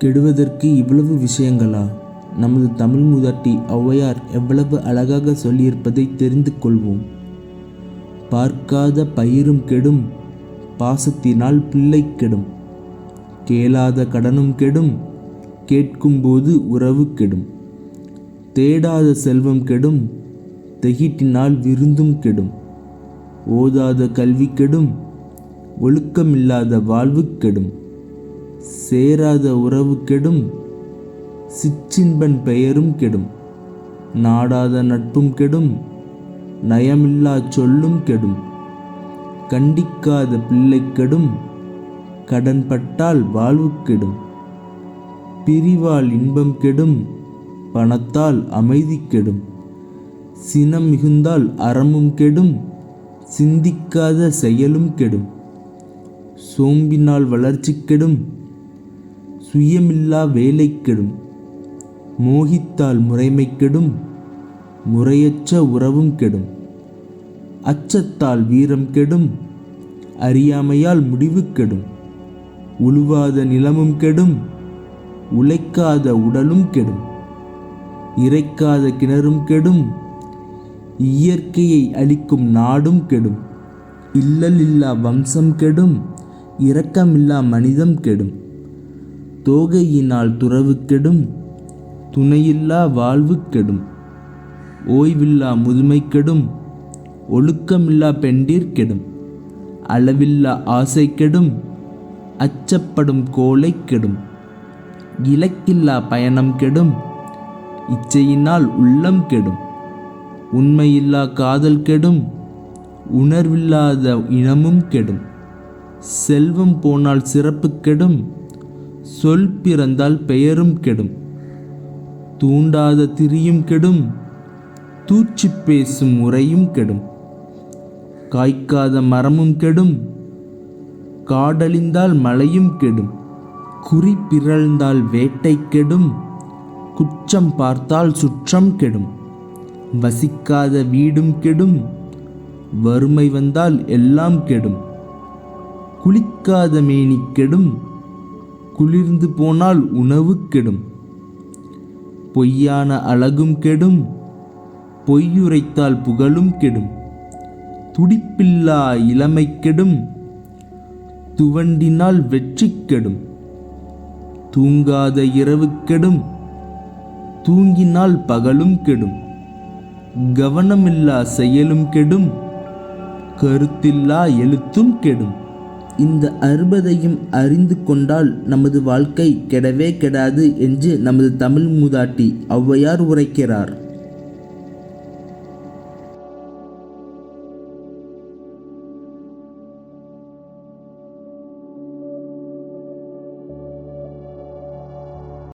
கெடுவதற்கு இவ்வளவு விஷயங்களா? நமது தமிழ் மூதாட்டி ஔவையார் எவ்வளவு அழகாக சொல்லியிருப்பதை தெரிந்து கொள்வோம். பார்க்காத பயிரும் கெடும், பாசத்தினால் பிள்ளை கெடும். கேளாத கடனும் கெடும், கேட்கும்போது உறவு கெடும். தேடாத செல்வம் கெடும், தெகிட்டினால் விருந்தும் கெடும். ஓதாத கல்வி கெடும், ஒழுக்கமில்லாத வாழ்வு கெடும். சேராத உறவு கெடும், சிற்றின்பன் பெயரும் கெடும். நாடாத நட்பும் கெடும், நயமில்லா சொல்லும் கெடும். கண்டிக்காத பிள்ளை கெடும், கடன்பட்டால் வாழ்வு கெடும். பிரிவால் இன்பம் கெடும், பணத்தால் அமைதி கெடும். சினம் மிகுந்தால் அறமும் கெடும், சிந்திக்காத செயலும் கெடும். சோம்பினால் வளர்ச்சி கெடும், சுயமில்லா வேலை கெடும். மோகித்தால் முறைமை கெடும், முறையற்ற உறவும் கெடும். அச்சத்தால் வீரம் கெடும், அறியாமையால் முடிவு கெடும். உழுவாத நிலமும் கெடும், உழைக்காத உடலும் கெடும். இறைக்காத கிணறும் கெடும், இயற்கையை அழிக்கும் நாடும் கெடும். இல்லலில்லா வம்சம் கெடும், இரக்கமில்லா மனிதம் கெடும். தோகையினால் துறவு கெடும், துணையில்லா வாழ்வு கெடும். ஓய்வில்லா முதுமை கெடும், ஒழுக்கமில்லா பெண்டிர் கெடும். அளவில்லா ஆசை கெடும், அச்சப்படும் கோலை கெடும். இலக்கில்லா பயணம் கெடும், இச்சையினால் உள்ளம் கெடும். உண்மையில்லா காதல் கெடும், உணர்வில்லாத இனமும் கெடும். செல்வம் போனால் சிறப்பு கெடும், சொல் பிறந்தால் பெயரும் கெடும். தூண்டாத திரியும் கெடும், தூச்சி பேசும் முறையும் கெடும். காய்க்காத மரமும் கெடும், காடழிந்தால் மழையும் கெடும். குறி பிறழ்ந்தால் வேட்டை கெடும், குற்றம் பார்த்தால் சுற்றம் கெடும். வசிக்காத வீடும் கெடும், வறுமை வந்தால் எல்லாம் கெடும். குளிக்காத மேனி கெடும், குளிர்ந்து போனால் உணவு கெடும். பொய்யான அழகும் கெடும், பொய்யுரைத்தால் புகழும் கெடும். துடிப்பில்லா இளமை கெடும், துவண்டினால் வெற்றி கெடும். தூங்காத இரவு கெடும், தூங்கினால் பகலும் கெடும். கவனமில்லா செயலும் கெடும், கருத்தில்லா எழுத்தும் கெடும். இந்த 60ஐயும் அறிந்து கொண்டால் நமது வாழ்க்கை கெடவே கெடாது என்று நமது தமிழ் மூதாட்டி ஔவையார் உரைக்கிறார்.